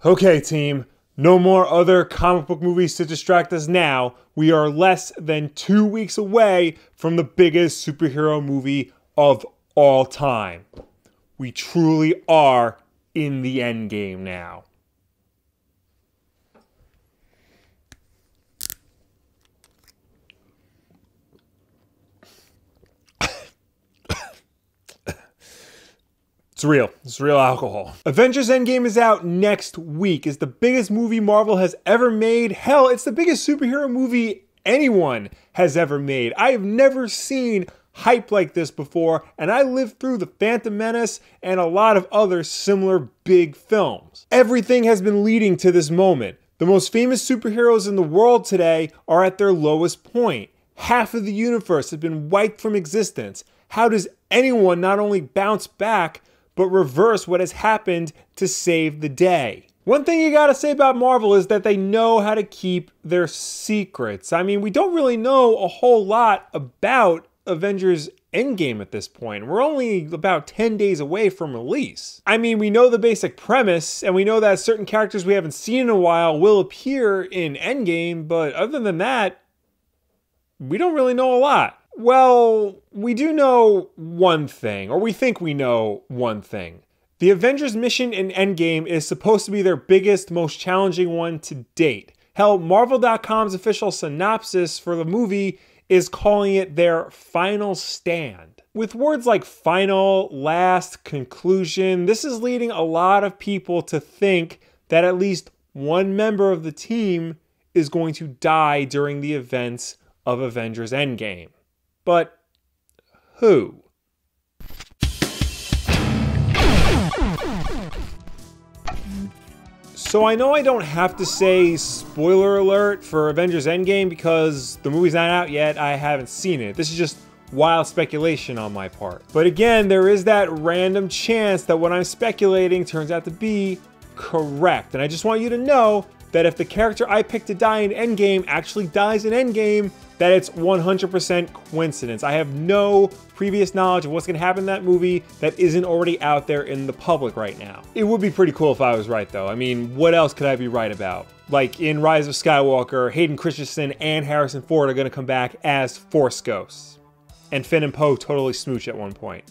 Okay, team, no more other comic book movies to distract us now. We are less than 2 weeks away from the biggest superhero movie of all time. We truly are in the end game now. It's real. It's real alcohol. Avengers Endgame is out next week. It's the biggest movie Marvel has ever made. Hell, it's the biggest superhero movie anyone has ever made. I have never seen hype like this before, and I lived through The Phantom Menace and a lot of other similar big films. Everything has been leading to this moment. The most famous superheroes in the world today are at their lowest point. Half of the universe has been wiped from existence. How does anyone not only bounce back, but reverse what has happened to save the day? One thing you gotta say about Marvel is that they know how to keep their secrets. I mean, we don't really know a whole lot about Avengers Endgame at this point. We're only about 10 days away from release. I mean, we know the basic premise, and we know that certain characters we haven't seen in a while will appear in Endgame, but other than that, we don't really know a lot. Well, we do know one thing, or we think we know one thing. The Avengers mission in Endgame is supposed to be their biggest, most challenging one to date. Hell, Marvel.com's official synopsis for the movie is calling it their final stand. With words like final, last, conclusion, this is leading a lot of people to think that at least one member of the team is going to die during the events of Avengers Endgame. But who? So I know I don't have to say spoiler alert for Avengers Endgame because the movie's not out yet, I haven't seen it. This is just wild speculation on my part. But again, there is that random chance that what I'm speculating turns out to be correct. And I just want you to know that if the character I picked to die in Endgame actually dies in Endgame, that it's 100% coincidence. I have no previous knowledge of what's gonna happen in that movie that isn't already out there in the public right now. It would be pretty cool if I was right though. I mean, what else could I be right about? Like in Rise of Skywalker, Hayden Christensen and Harrison Ford are gonna come back as Force Ghosts. And Finn and Poe totally smooch at one point.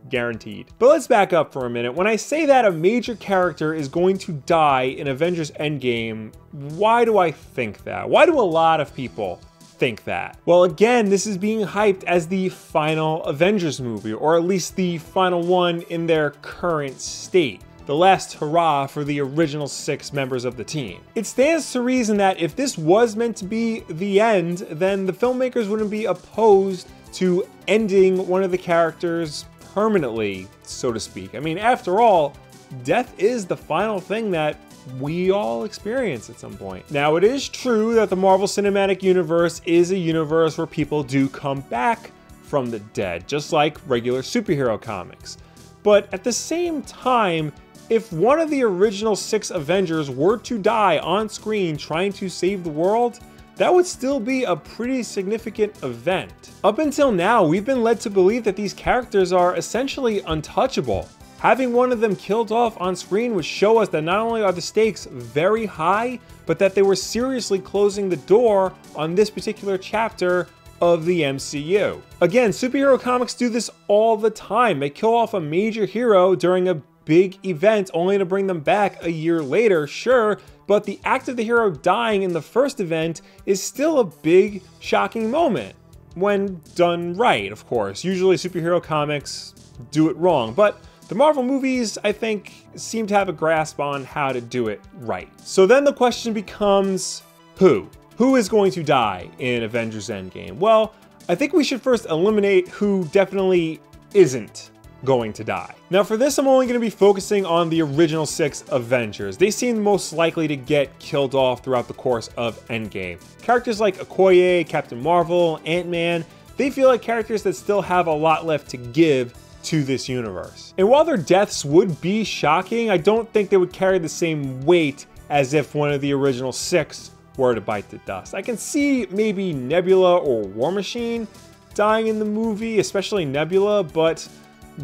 Guaranteed. But let's back up for a minute. When I say that a major character is going to die in Avengers Endgame, why do I think that? Why do a lot of people think that? Well, again, this is being hyped as the final Avengers movie, or at least the final one in their current state. The last hurrah for the original 6 members of the team. It stands to reason that if this was meant to be the end, then the filmmakers wouldn't be opposed to ending one of the characters permanently, so to speak. I mean, after all, death is the final thing that we all experience at some point. Now, it is true that the Marvel Cinematic Universe is a universe where people do come back from the dead, just like regular superhero comics. But at the same time, if one of the original 6 Avengers were to die on screen trying to save the world, that would still be a pretty significant event. Up until now, we've been led to believe that these characters are essentially untouchable. Having one of them killed off on screen would show us that not only are the stakes very high, but that they were seriously closing the door on this particular chapter of the MCU. Again, superhero comics do this all the time. They kill off a major hero during a big event only to bring them back a year later, sure, but the act of the hero dying in the first event is still a big, shocking moment. When done right, of course. Usually superhero comics do it wrong, but the Marvel movies, I think, seem to have a grasp on how to do it right. So then the question becomes, who? Who is going to die in Avengers Endgame? Well, I think we should first eliminate who definitely isn't going to die. Now for this, I'm only going to be focusing on the original 6 Avengers. They seem most likely to get killed off throughout the course of Endgame. Characters like Okoye, Captain Marvel, Ant-Man, they feel like characters that still have a lot left to give to this universe. And while their deaths would be shocking, I don't think they would carry the same weight as if one of the original 6 were to bite the dust. I can see maybe Nebula or War Machine dying in the movie, especially Nebula, but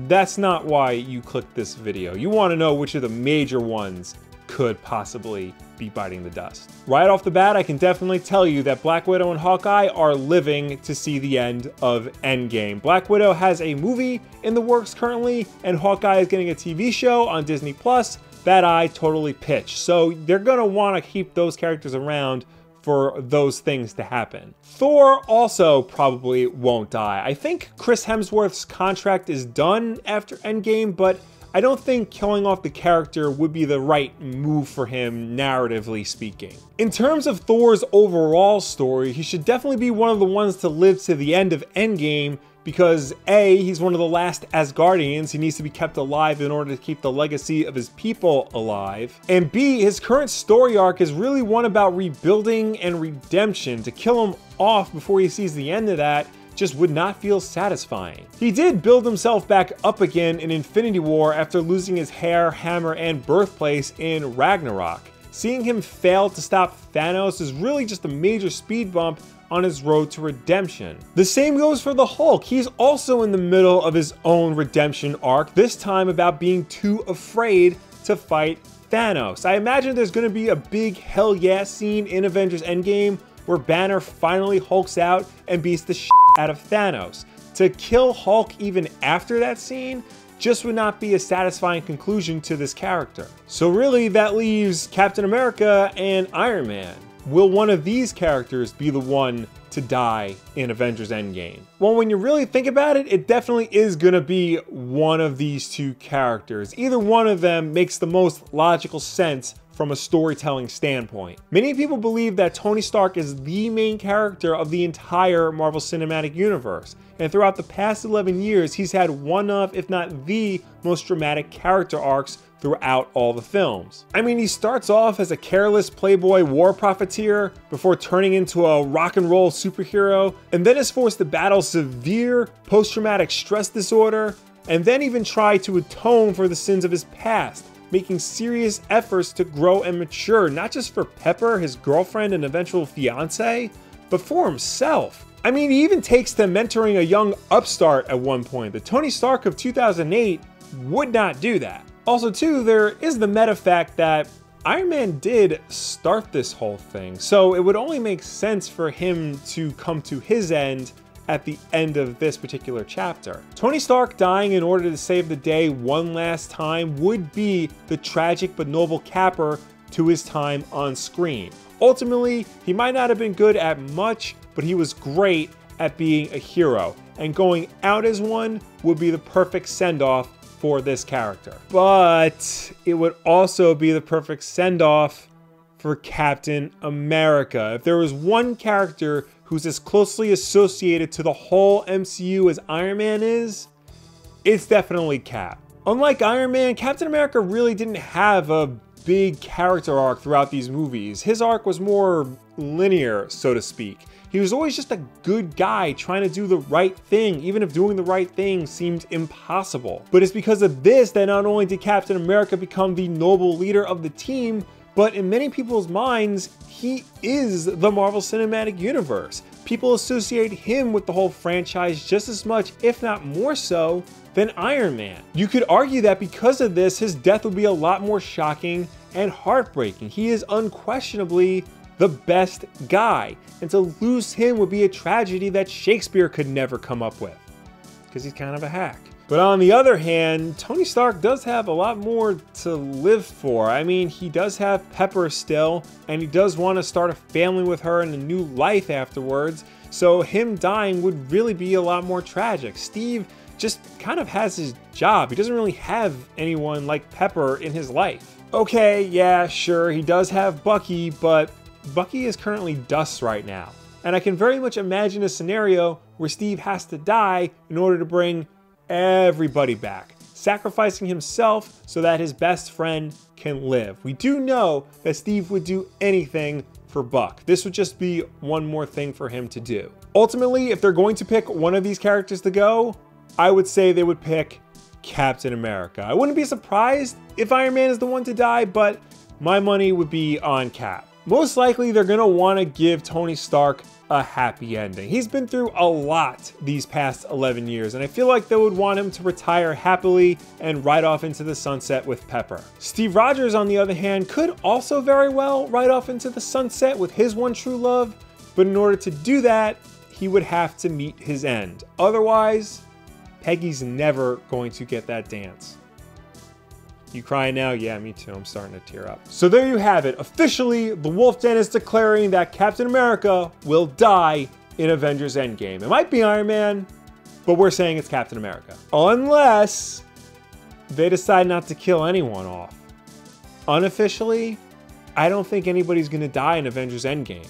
that's not why you clicked this video. You want to know which of the major ones could possibly be biting the dust. Right off the bat, I can definitely tell you that Black Widow and Hawkeye are living to see the end of Endgame. Black Widow has a movie in the works currently, and Hawkeye is getting a TV show on Disney Plus that I totally pitched. So they're gonna wanna keep those characters around for those things to happen. Thor also probably won't die. I think Chris Hemsworth's contract is done after Endgame, but I don't think killing off the character would be the right move for him, narratively speaking. In terms of Thor's overall story, he should definitely be one of the ones to live to the end of Endgame, because A, he's one of the last Asgardians. He needs to be kept alive in order to keep the legacy of his people alive. And B, his current story arc is really one about rebuilding and redemption. To kill him off before he sees the end of that just would not feel satisfying. He did build himself back up again in Infinity War after losing his hair, hammer, and birthplace in Ragnarok. Seeing him fail to stop Thanos is really just a major speed bump on his road to redemption. The same goes for the Hulk. He's also in the middle of his own redemption arc, this time about being too afraid to fight Thanos. I imagine there's gonna be a big hell yeah scene in Avengers Endgame where Banner finally hulks out and beats the shit out of Thanos. To kill Hulk even after that scene just would not be a satisfying conclusion to this character. So really that leaves Captain America and Iron Man. Will one of these characters be the one to die in Avengers Endgame? Well, when you really think about it, it definitely is gonna be one of these two characters. Either one of them makes the most logical sense from a storytelling standpoint. Many people believe that Tony Stark is the main character of the entire Marvel Cinematic Universe, and throughout the past 11 years, he's had one of, if not the most dramatic character arcs throughout all the films. I mean, he starts off as a careless playboy war profiteer before turning into a rock and roll superhero, and then is forced to battle severe post-traumatic stress disorder, and then even try to atone for the sins of his past, making serious efforts to grow and mature, not just for Pepper, his girlfriend and eventual fiance, but for himself. I mean, he even takes to mentoring a young upstart at one point. The Tony Stark of 2008 would not do that. Also too, there is the meta fact that Iron Man did start this whole thing, so it would only make sense for him to come to his end at the end of this particular chapter. Tony Stark dying in order to save the day one last time would be the tragic but noble capper to his time on screen. Ultimately, he might not have been good at much, but he was great at being a hero, and going out as one would be the perfect send-off for this character. But it would also be the perfect send-off for Captain America. If there was one character who's as closely associated to the whole MCU as Iron Man is, it's definitely Cap. Unlike Iron Man, Captain America really didn't have a big character arc throughout these movies. His arc was more linear, so to speak. He was always just a good guy trying to do the right thing, even if doing the right thing seemed impossible. But it's because of this that not only did Captain America become the noble leader of the team, but in many people's minds, he is the Marvel Cinematic Universe. People associate him with the whole franchise just as much, if not more so, than Iron Man. You could argue that because of this, his death would be a lot more shocking and heartbreaking. He is unquestionably the best guy, and to lose him would be a tragedy that Shakespeare could never come up with, because he's kind of a hack. But on the other hand, Tony Stark does have a lot more to live for. I mean, he does have Pepper still, and he does want to start a family with her and a new life afterwards, so him dying would really be a lot more tragic. Steve just kind of has his job. He doesn't really have anyone like Pepper in his life. Okay, yeah, sure, he does have Bucky, but Bucky is currently dust right now. And I can very much imagine a scenario where Steve has to die in order to bring everybody back, sacrificing himself so that his best friend can live. We do know that Steve would do anything for Buck. This would just be one more thing for him to do. Ultimately, if they're going to pick one of these characters to go, I would say they would pick Captain America. I wouldn't be surprised if Iron Man is the one to die, but my money would be on Cap. most likely they're gonna wanna give Tony Stark a happy ending. He's been through a lot these past 11 years, and I feel like they would want him to retire happily and ride off into the sunset with Pepper. Steve Rogers, on the other hand, could also very well ride off into the sunset with his one true love, but in order to do that, he would have to meet his end. Otherwise, Peggy's never going to get that dance. You crying now? Yeah, me too. I'm starting to tear up. So there you have it. Officially, the Wulff Den is declaring that Captain America will die in Avengers Endgame. It might be Iron Man, but we're saying it's Captain America. Unless they decide not to kill anyone off. Unofficially, I don't think anybody's gonna die in Avengers Endgame.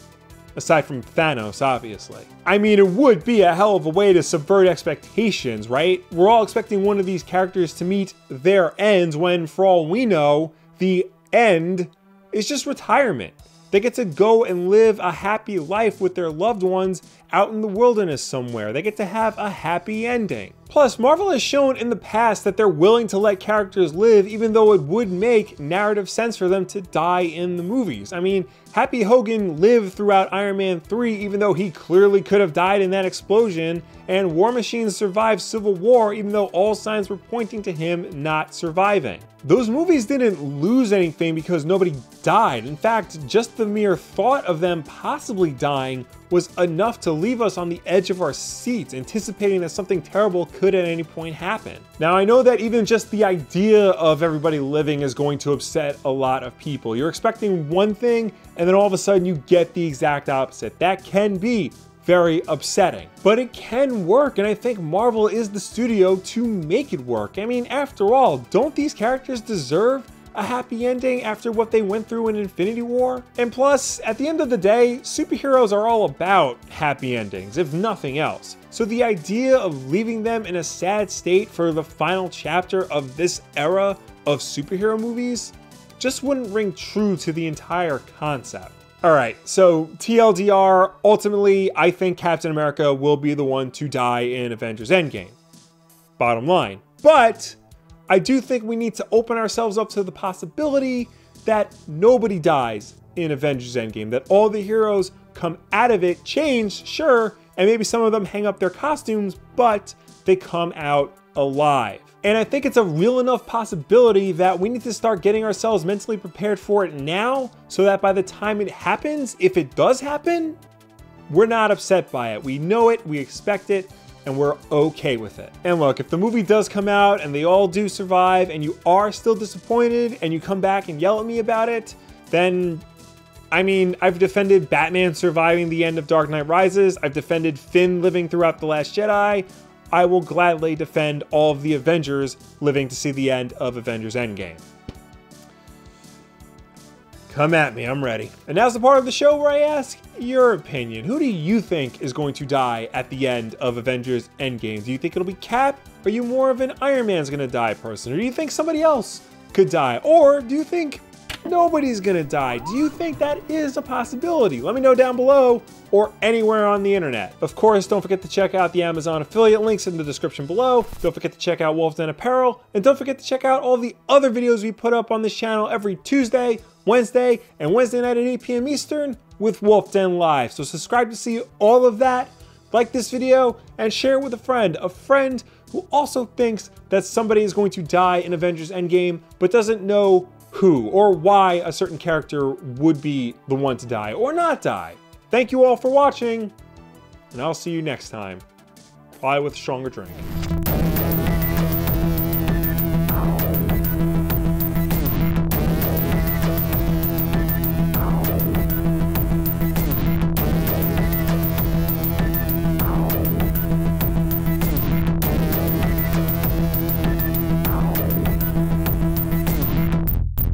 Aside from Thanos, obviously. I mean, it would be a hell of a way to subvert expectations, right? We're all expecting one of these characters to meet their ends when, for all we know, the end is just retirement. They get to go and live a happy life with their loved ones out in the wilderness somewhere. They get to have a happy ending. Plus, Marvel has shown in the past that they're willing to let characters live even though it would make narrative sense for them to die in the movies. I mean, Happy Hogan lived throughout Iron Man 3 even though he clearly could have died in that explosion, and War Machine survived Civil War even though all signs were pointing to him not surviving. Those movies didn't lose anything because nobody died. In fact, just the mere thought of them possibly dying was enough to leave us on the edge of our seats, anticipating that something terrible could at any point happen. Now, I know that even just the idea of everybody living is going to upset a lot of people. You're expecting one thing, and then all of a sudden you get the exact opposite. That can be very upsetting, but it can work, and I think Marvel is the studio to make it work. I mean, after all, don't these characters deserve a happy ending after what they went through in Infinity War? And plus, at the end of the day, superheroes are all about happy endings, if nothing else. So the idea of leaving them in a sad state for the final chapter of this era of superhero movies just wouldn't ring true to the entire concept. Alright, so TLDR, ultimately, I think Captain America will be the one to die in Avengers Endgame. Bottom line. But I do think we need to open ourselves up to the possibility that nobody dies in Avengers Endgame, that all the heroes come out of it changed, sure, and maybe some of them hang up their costumes, but they come out alive. And I think it's a real enough possibility that we need to start getting ourselves mentally prepared for it now, so that by the time it happens, if it does happen, we're not upset by it. We know it, we expect it, and we're okay with it. And look, if the movie does come out and they all do survive and you are still disappointed and you come back and yell at me about it, then, I mean, I've defended Batman surviving the end of Dark Knight Rises. I've defended Finn living throughout The Last Jedi. I will gladly defend all of the Avengers living to see the end of Avengers Endgame. Come at me, I'm ready. And now's the part of the show where I ask your opinion. Who do you think is going to die at the end of Avengers Endgame? Do you think it'll be Cap? Are you more of an Iron Man's gonna die person? Or do you think somebody else could die? Or do you think nobody's gonna die? Do you think that is a possibility? Let me know down below or anywhere on the internet. Of course, don't forget to check out the Amazon affiliate links in the description below. Don't forget to check out Wulff Den Apparel, and don't forget to check out all the other videos we put up on this channel every Tuesday, Wednesday, and Wednesday night at 8 p.m. Eastern with Wulff Den Live. So subscribe to see all of that, like this video, and share it with a friend who also thinks that somebody is going to die in Avengers Endgame, but doesn't know who or why a certain character would be the one to die or not die. Thank you all for watching, and I'll see you next time. Probably with a stronger drink.